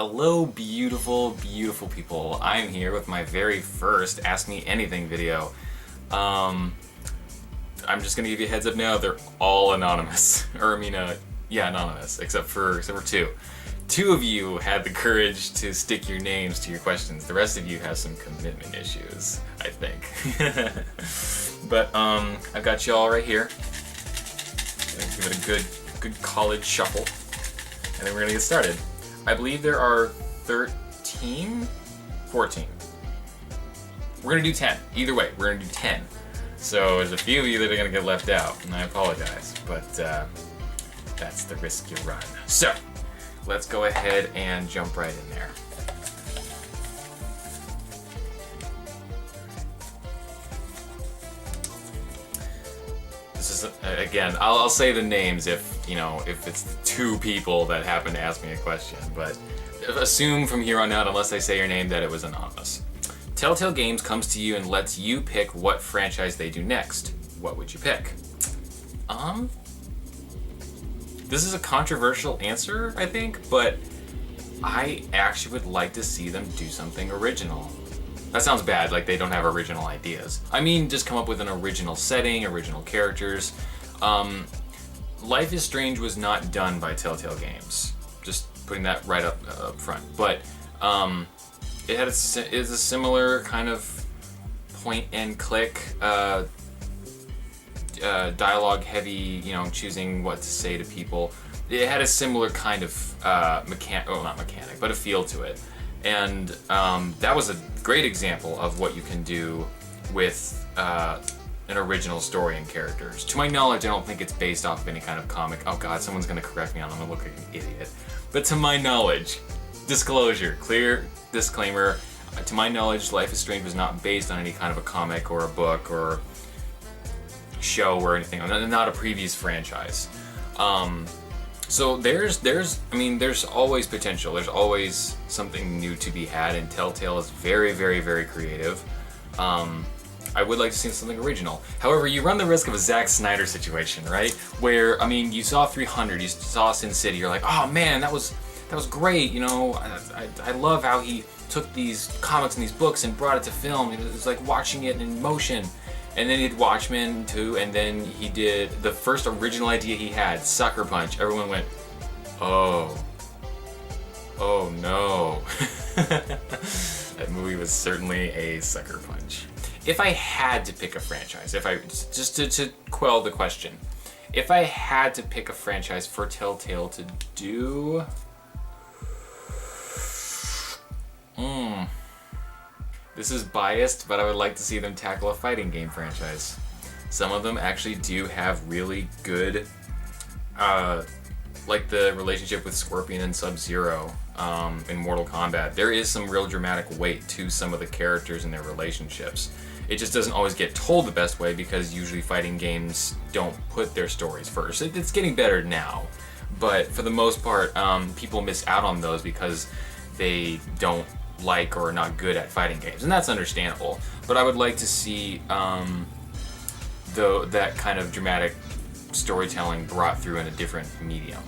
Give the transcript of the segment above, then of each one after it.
Hello, beautiful, beautiful people. I'm here with my very first Ask Me Anything video. I'm just gonna give you a heads up now, they're all anonymous. Anonymous, except for two. Two of you had the courage to stick your names to your questions. The rest of you have some commitment issues, I think. But I've got you all right here. Gonna give it a good college shuffle, and then we're gonna get started. I believe there are 14. We're gonna do 10. Either way, we're gonna do 10. So there's a few of you that are gonna get left out, and I apologize, but that's the risk you run. So let's go ahead and jump right in there. This is again, I'll say the names if it's two people that happen to ask me a question, but assume from here on out, unless I say your name, that it was anonymous. Telltale Games comes to you and lets you pick what franchise they do next. What would you pick? This is a controversial answer, I think, but I actually would like to see them do something original. That sounds bad, like they don't have original ideas. I mean, just come up with an original setting, original characters. Life is Strange was not done by Telltale Games. Just putting that right up front. But it had is a similar kind of point and click, dialogue heavy, choosing what to say to people. It had a similar kind of not mechanic, but a feel to it. And that was a great example of what you can do with an original story and characters. To my knowledge, I don't think it's based off of any kind of comic. Oh god, someone's gonna correct me on, I'm gonna look like an idiot. But to my knowledge, disclosure, clear disclaimer, to my knowledge, Life is Strange was not based on any kind of a comic or a book or show or anything, not a previous franchise. So there's always potential. There's always something new to be had, and Telltale is very, very, very creative. I would like to see something original. However, you run the risk of a Zack Snyder situation, right? Where, you saw 300, you saw Sin City, you're like, oh man, that was great, I love how he took these comics and these books and brought it to film. It was like watching it in motion. And then he did Watchmen too, and then he did the first original idea he had, Sucker Punch. Everyone went, oh no. That movie was certainly a sucker punch. If I had to pick a franchise, just to quell the question, if I had to pick a franchise for Telltale to do, this is biased, but I would like to see them tackle a fighting game franchise. Some of them actually do have really good, like the relationship with Scorpion and Sub-Zero in Mortal Kombat. There is some real dramatic weight to some of the characters and their relationships. It just doesn't always get told the best way because usually fighting games don't put their stories first. It's getting better now, but for the most part, people miss out on those because they don't like or are not good at fighting games, and that's understandable. But I would like to see that kind of dramatic storytelling brought through in a different medium.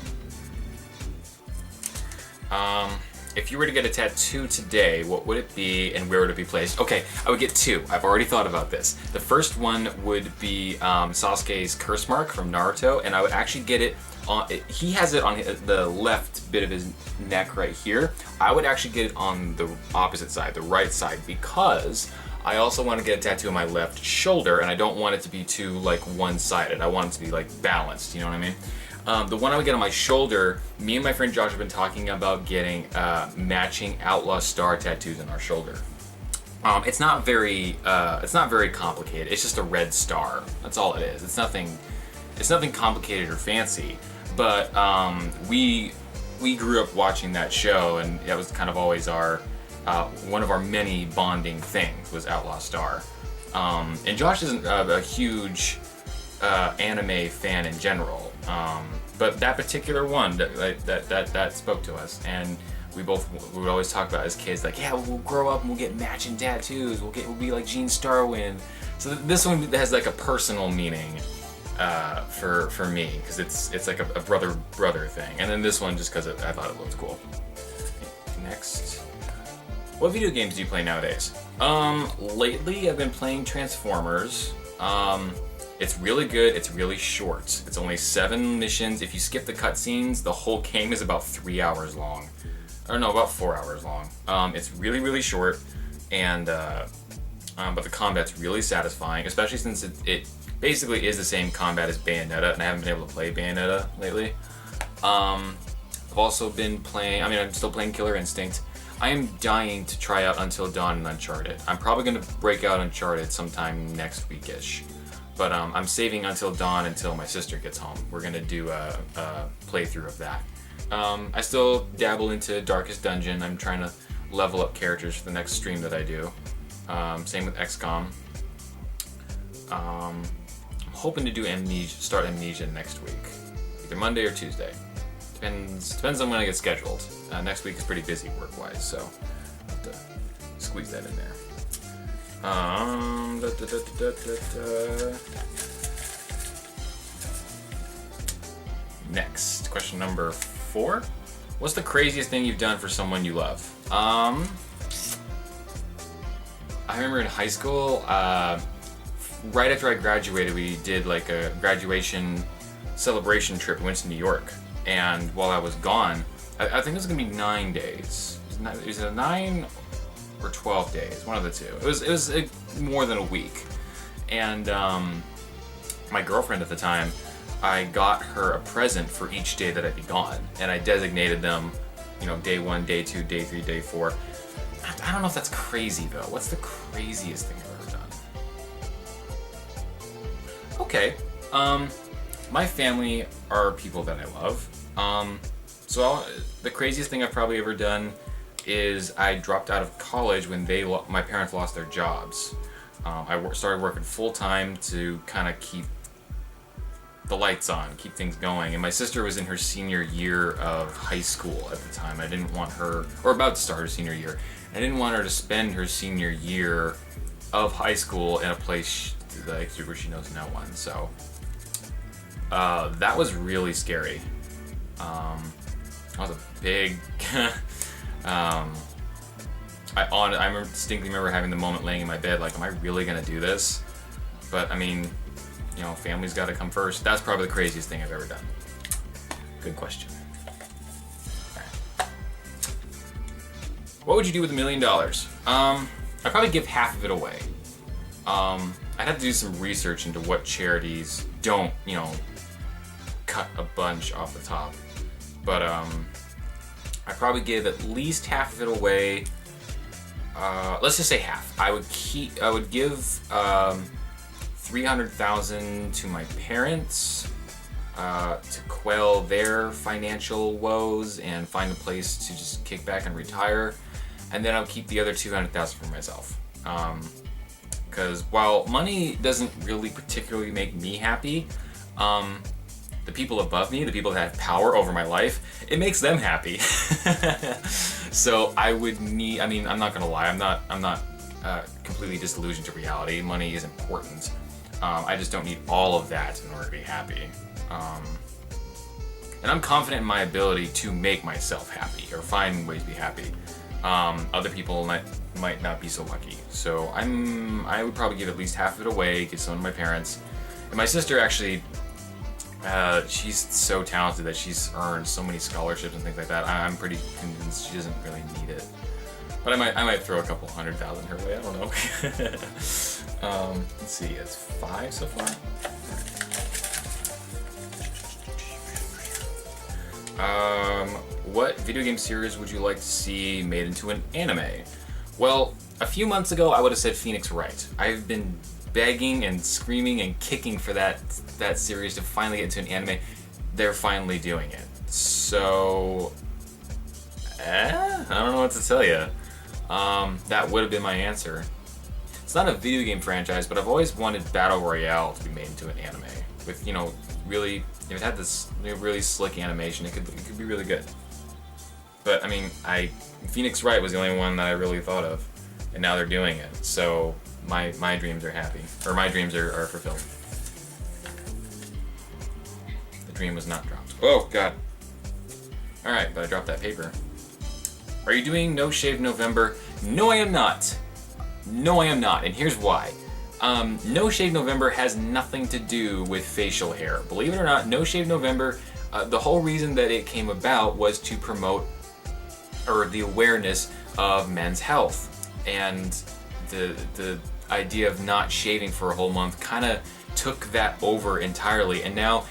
If you were to get a tattoo today, what would it be and where would it be placed? Okay, I would get two. I've already thought about this. The first one would be Sasuke's curse mark from Naruto, and I would actually get it on, he has it on the left bit of his neck right here. I would actually get it on the opposite side, the right side, because I also want to get a tattoo on my left shoulder, and I don't want it to be too one-sided. I want it to be balanced, you know what I mean? The one I would get on my shoulder, me and my friend Josh have been talking about getting matching Outlaw Star tattoos on our shoulder. It's not very complicated. It's just a red star. That's all it is. It's nothing complicated or fancy. But we grew up watching that show, and that was kind of always our one of our many bonding things was Outlaw Star. And Josh isn't a huge anime fan in general. But that particular one that spoke to us, and we would always talk about as kids, we'll grow up and we'll get matching tattoos. We'll be like Gene Starwind. So this one has a personal meaning for me, because it's like a brother thing, and then this one just because I thought it looked cool. Next. What video games do you play nowadays? Lately I've been playing Transformers. It's really good, it's really short. It's only 7 missions. If you skip the cutscenes, the whole game is about 3 hours long. Or no, about 4 hours long. It's really, really short, and but the combat's really satisfying, especially since it basically is the same combat as Bayonetta, and I haven't been able to play Bayonetta lately. I've also been playing, I'm still playing Killer Instinct. I am dying to try out Until Dawn and Uncharted. I'm probably going to break out Uncharted sometime next week-ish. But I'm saving Until Dawn until my sister gets home. We're going to do a playthrough of that. I still dabble into Darkest Dungeon. I'm trying to level up characters for the next stream that I do. Same with XCOM. I'm hoping to do start Amnesia next week. Either Monday or Tuesday. Depends on when I get scheduled. Next week is pretty busy work-wise, so I'll have to squeeze that in there. Next, question number 4. What's the craziest thing you've done for someone you love? I remember in high school, right after I graduated, we did like a graduation celebration trip. We went to New York, and while I was gone, I think it was gonna be 9 days. It was 9 or 12 days, one of the two. It was more than a week, and my girlfriend at the time, I got her a present for each day that I'd be gone, and I designated them, day 1, day 2, day 3, day 4. I don't know if that's crazy though. What's the craziest thing I've ever done? Okay, my family are people that I love. So the craziest thing I've probably ever done is I dropped out of college when my parents lost their jobs. I started working full time to kind of keep the lights on, keep things going. And my sister was in her senior year of high school at the time. I didn't want her, or about to start her senior year. I didn't want her to spend her senior year of high school in a place where she knows no one. So that was really scary. That was a big. I distinctly remember having the moment laying in my bed, like, am I really gonna do this? But family's got to come first. That's probably the craziest thing I've ever done. Good question. Right. What would you do with $1 million? I'd probably give half of it away. I'd have to do some research into what charities don't, cut a bunch off the top. But I'd probably give at least half of it away. Let's just say half. I would give $300,000 to my parents to quell their financial woes and find a place to just kick back and retire, and then I'll keep the other $200,000 for myself. Because while money doesn't really particularly make me happy, the people above me, the people that have power over my life, it makes them happy. So I would need. I'm not gonna lie. I'm not completely disillusioned to reality. Money is important. I just don't need all of that in order to be happy. And I'm confident in my ability to make myself happy or find ways to be happy. Other people might not be so lucky. So I would probably give at least half of it away, give some to my parents. And my sister actually, she's so talented that she's earned so many scholarships and things like that. I'm pretty convinced she doesn't really need it. But I might throw a couple $100,000 her way. I don't know. Let's see. It's 5 so far. What video game series would you like to see made into an anime? Well, a few months ago, I would have said Phoenix Wright. I've been begging and screaming and kicking for that series to finally get into an anime. They're finally doing it. So, I don't know what to tell you. That would have been my answer. It's not a video game franchise, but I've always wanted Battle Royale to be made into an anime. With, really, if it had this really slick animation, it could be really good. But, Phoenix Wright was the only one that I really thought of. And now they're doing it. So, my dreams are happy. Or my dreams are fulfilled. The dream was not dropped. Oh, God. Alright, but I dropped that paper. Are you doing No Shave November? No, I am not. No, I am not, and here's why. No Shave November has nothing to do with facial hair. Believe it or not, No Shave November, the whole reason that it came about was to promote the awareness of men's health. And the idea of not shaving for a whole month kind of took that over entirely. And now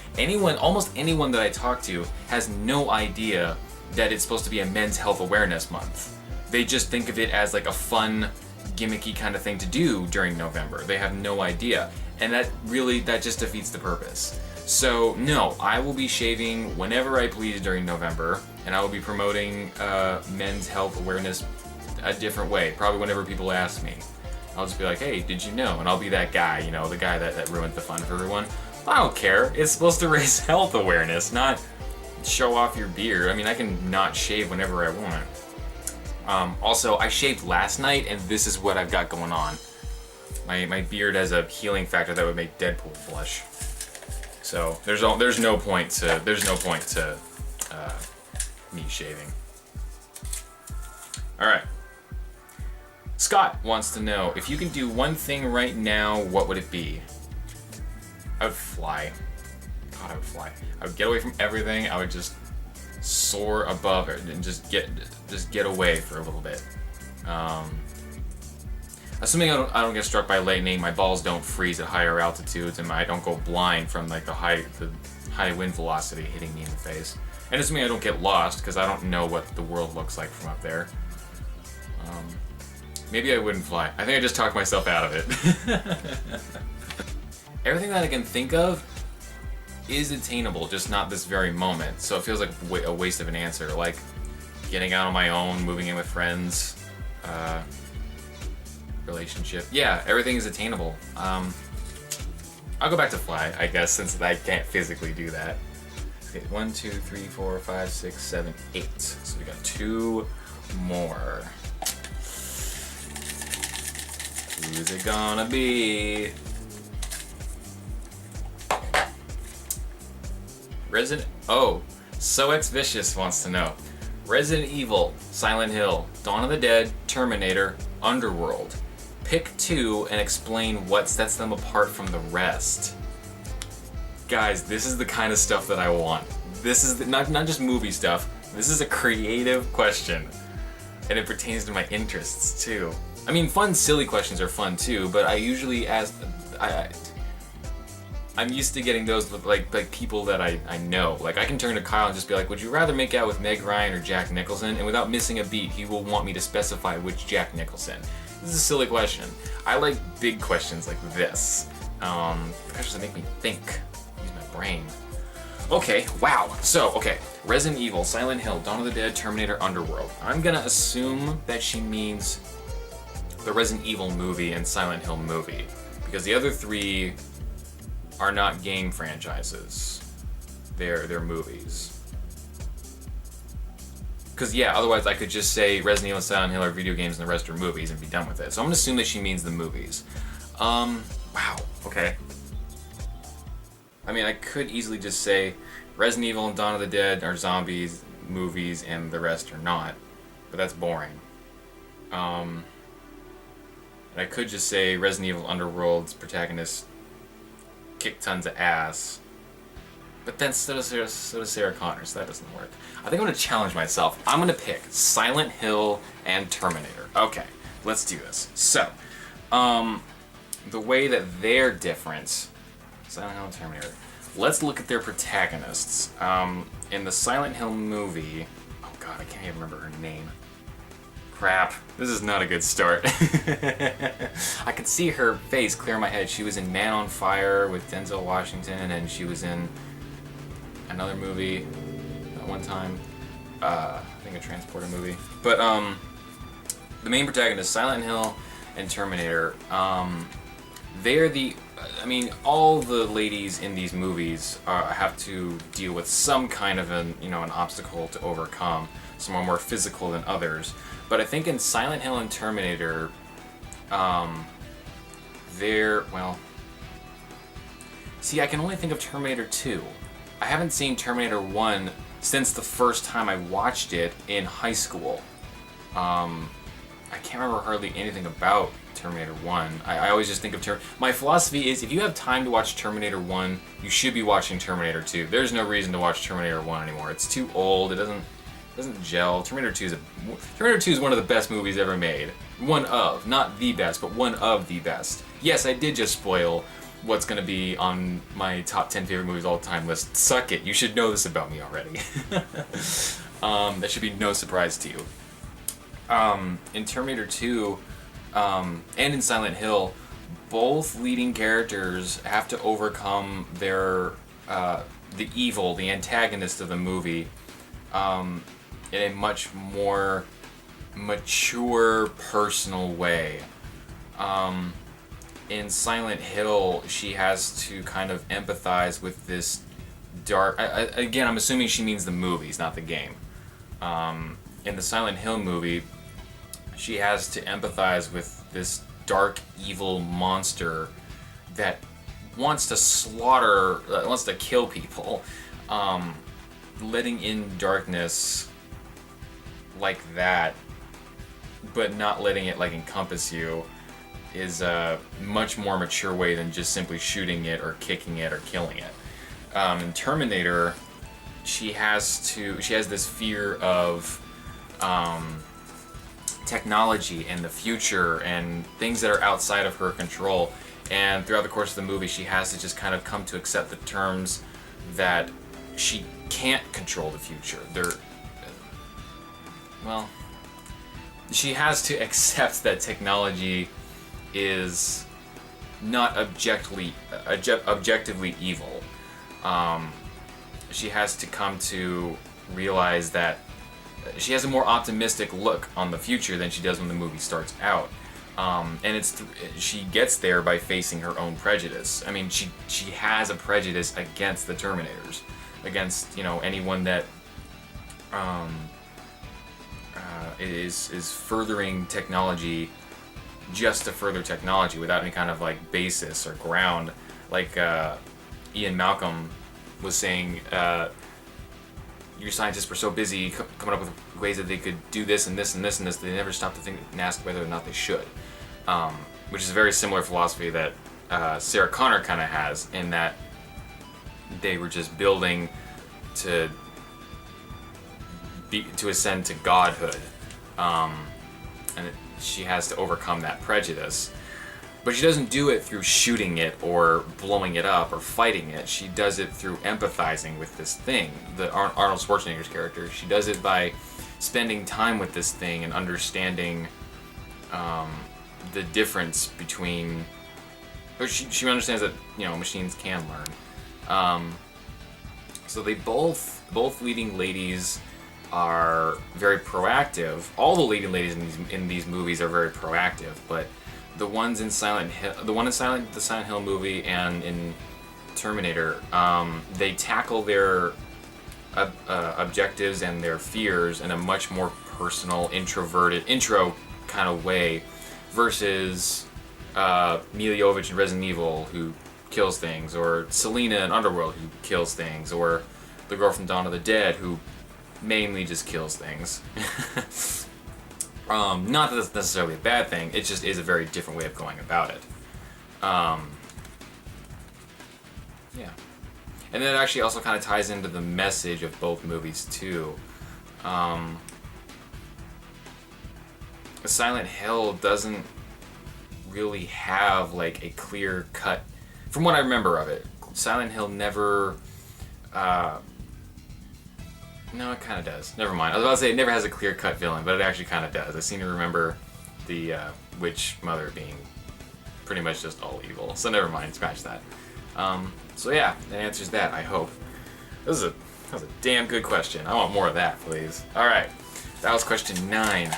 almost anyone that I talk to has no idea that it's supposed to be a men's health awareness month. They just think of it as like a fun, gimmicky kind of thing to do during November. They have no idea. And that just defeats the purpose. So no, I will be shaving whenever I please during November, and I will be promoting men's health awareness a different way, probably whenever people ask me. I'll just be like, hey, did you know? And I'll be that guy, you know, the guy that ruined the fun for everyone. I don't care. It's supposed to raise health awareness, not show off your beard. I mean, I can not shave whenever I want. Also, I shaved last night, and this is what I've got going on. My beard has a healing factor that would make Deadpool blush. So there's no point to me shaving. All right. Scott wants to know, if you can do one thing right now, what would it be? I would fly. God, I would fly. I would get away from everything. I would just soar above it and just get away for a little bit. Assuming I don't get struck by lightning, my balls don't freeze at higher altitudes, and I don't go blind from like the high wind velocity hitting me in the face. And assuming I don't get lost, because I don't know what the world looks like from up there. Maybe I wouldn't fly. I think I just talked myself out of it. Everything that I can think of is attainable, just not this very moment. So it feels like a waste of an answer. Like getting out on my own, moving in with friends, relationship. Yeah, everything is attainable. I'll go back to fly, I guess, since I can't physically do that. Okay, 1, 2, 3, 4, 5, 6, 7, 8. So we got 2 more. Who's it gonna be? So Vicious wants to know. Resident Evil, Silent Hill, Dawn of the Dead, Terminator, Underworld. Pick 2 and explain what sets them apart from the rest. Guys, this is the kind of stuff that I want. This is not just movie stuff. This is a creative question. And it pertains to my interests too. I mean, fun, silly questions are fun too, but I usually ask... I'm used to getting those with like people that I know. Like I can turn to Kyle and just be like, would you rather make out with Meg Ryan or Jack Nicholson? And without missing a beat, he will want me to specify which Jack Nicholson. This is a silly question. I like big questions like this. Questions that make me think. Use my brain. Okay, wow. So, okay. Resident Evil, Silent Hill, Dawn of the Dead, Terminator, Underworld. I'm gonna assume that she means the Resident Evil movie and Silent Hill movie. Because the other 3 are not game franchises. They're movies. Because yeah, otherwise I could just say Resident Evil and Silent Hill are video games and the rest are movies and be done with it. So I'm gonna assume that she means the movies. Wow, okay. I mean, I could easily just say Resident Evil and Dawn of the Dead are zombies, movies, and the rest are not. But that's boring. And I could just say Resident Evil Underworld's protagonist kick tons of ass. But then so does Sarah Connor, so that doesn't work. I think I'm gonna challenge myself. I'm gonna pick Silent Hill and Terminator. Okay, let's do this. So, the way that they're different, Silent Hill and Terminator. Let's look at their protagonists. In the Silent Hill movie, oh god, I can't even remember her name. Crap, this is not a good start. I could see her face clear in my head. She was in Man on Fire with Denzel Washington, and she was in another movie at one time. I think a transporter movie. But the main protagonist, Silent Hill and Terminator, they're the... I mean, all the ladies in these movies have to deal with some kind of an obstacle to overcome. Some are more physical than others. But I think in Silent Hill and Terminator, see, I can only think of Terminator 2. I haven't seen Terminator 1 since the first time I watched it in high school. I can't remember hardly anything about Terminator 1. I always just think of My philosophy is, if you have time to watch Terminator 1, you should be watching Terminator 2. There's no reason to watch Terminator 1 anymore. It's too old. It doesn't gel. Terminator 2 is one of the best movies ever made. One of, not the best, but one of the best. Yes, I did just spoil what's going to be on my top 10 favorite movies all time list. Suck it. You should know this about me already. That should be no surprise to you. In Terminator 2 and in Silent Hill, both leading characters have to overcome their the evil, the antagonist of the movie, in a much more mature, personal way. In Silent Hill, she has to kind of empathize with this dark... again, I'm assuming she means the movies, not the game. In the Silent Hill movie, she has to empathize with this dark, evil monster that wants to wants to kill people. Letting in darkness like that, but not letting it like encompass you, is a much more mature way than just simply shooting it or kicking it or killing it. In Terminator, she has this fear of technology and the future and things that are outside of her control. And throughout the course of the movie, she has to just kind of come to accept the terms that she can't control the future. She has to accept that technology is not objectively evil. She has to come to realize that she has a more optimistic look on the future than she does when the movie starts out. And she gets there by facing her own prejudice. I mean, she has a prejudice against the Terminators, against anyone that is furthering technology just to further technology without any kind of like basis or ground. Like Ian Malcolm was saying, your scientists were so busy coming up with ways that they could do this and this and this and this, they never stopped to think and ask whether or not they should. Which is a very similar philosophy that Sarah Connor kind of has, in that they were just building to ascend to godhood. And she has to overcome that prejudice. But she doesn't do it through shooting it or blowing it up or fighting it. She does it through empathizing with this thing. Arnold Schwarzenegger's character, she does it by spending time with this thing and understanding the difference between... Or she understands that machines can learn. So they both leading ladies are very proactive. All the leading ladies in these movies are very proactive, but the ones in Silent Hill, the Silent Hill movie and in Terminator, they tackle their objectives and their fears in a much more personal, introverted, intro kind of way, versus Mila Jovovich in Resident Evil, who kills things, or Selena in Underworld, who kills things, or the girl from Dawn of the Dead, who mainly just kills things. Not that that's necessarily a bad thing, it just is a very different way of going about it. Yeah. And then it actually also kind of ties into the message of both movies, too. Silent Hill doesn't really have, like, a clear cut... From what I remember of it, Silent Hill never... No, it kind of does. Never mind. I was about to say it never has a clear-cut villain, but it actually kind of does. I seem to remember the witch mother being pretty much just all evil. So never mind. Scratch that. So yeah, that answers that, I hope. That was a damn good question. I want more of that, please. All right. That was question 9.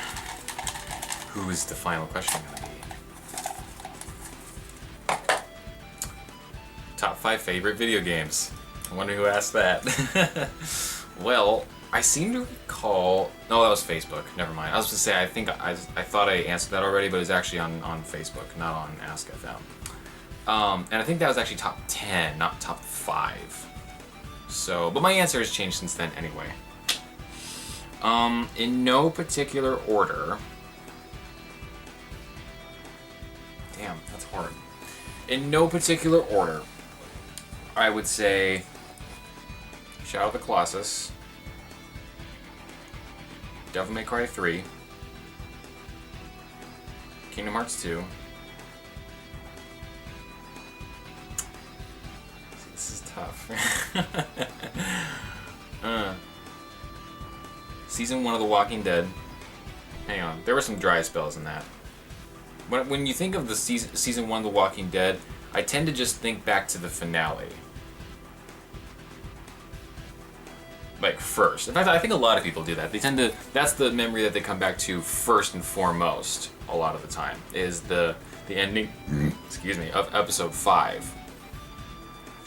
Who's the final question going to be? Top 5 favorite video games. I wonder who asked that. Well, I seem to recall... No, that was Facebook. Never mind. I was going to say, I thought I answered that already, but it was actually on Facebook, not on AskFM. And I think that was actually top 10, not top 5. So, but my answer has changed since then anyway. In no particular order. Damn, that's hard. In no particular order, I would say Shadow of the Colossus, Devil May Cry 3, Kingdom Hearts 2. This is tough. Season 1 of The Walking Dead. Hang on, there were some dry spells in that. When you think of the season 1 of The Walking Dead, I tend to just think back to the finale. Like, first. In fact, I think a lot of people do that. They tend to, that's the memory that they come back to first and foremost, a lot of the time, is the ending, excuse me, of episode 5.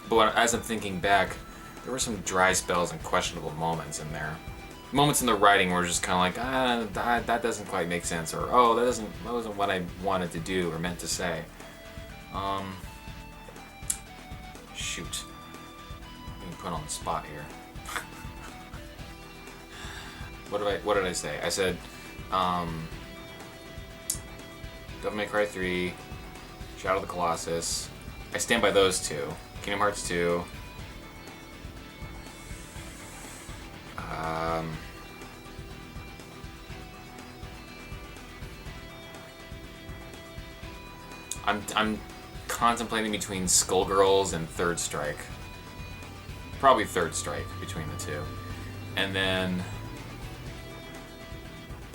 But as I'm thinking back, there were some dry spells and questionable moments in there. Moments in the writing where just kind of like, that doesn't quite make sense, or oh, that wasn't what I wanted to do or meant to say. Shoot, I'm being put on the spot here. What did I say? I said, Devil May Cry 3, Shadow of the Colossus. I stand by those two. Kingdom Hearts 2. I'm contemplating between Skullgirls and Third Strike. Probably Third Strike between the two. And then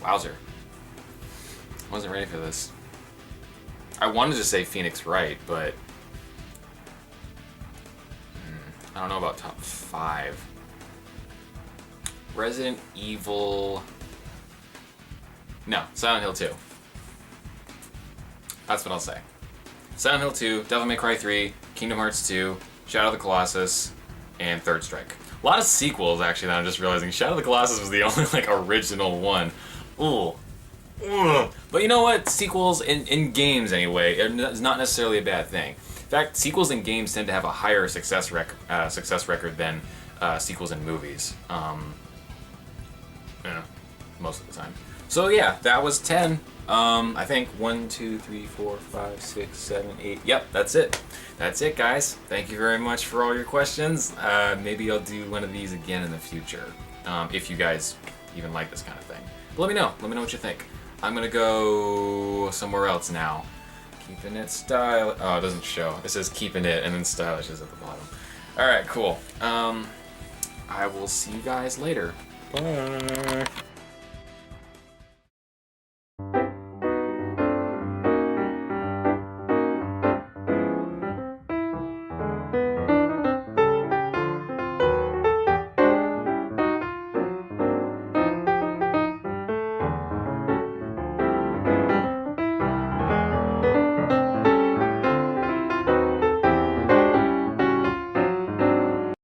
wowzer. Wasn't ready for this. I wanted to say Phoenix Wright, but I don't know about top 5. Resident Evil. No, Silent Hill 2. That's what I'll say. Silent Hill 2, Devil May Cry 3, Kingdom Hearts 2, Shadow of the Colossus, and Third Strike. A lot of sequels, actually, that I'm just realizing. Shadow of the Colossus was the only, like, original one. Ooh. Ugh. But you know what? Sequels, in games anyway, is not necessarily a bad thing. In fact, sequels in games tend to have a higher success record than sequels in movies. Most of the time. So yeah, that was 10. I think 1, 2, 3, 4, 5, 6, 7, 8. Yep, that's it. That's it, guys. Thank you very much for all your questions. Maybe I'll do one of these again in the future, if you guys even like this kind of thing. But let me know. Let me know what you think. I'm gonna go somewhere else now. Keeping it style. Oh, it doesn't show. It says keeping it, and then stylish is at the bottom. All right, cool. I will see you guys later. Bye.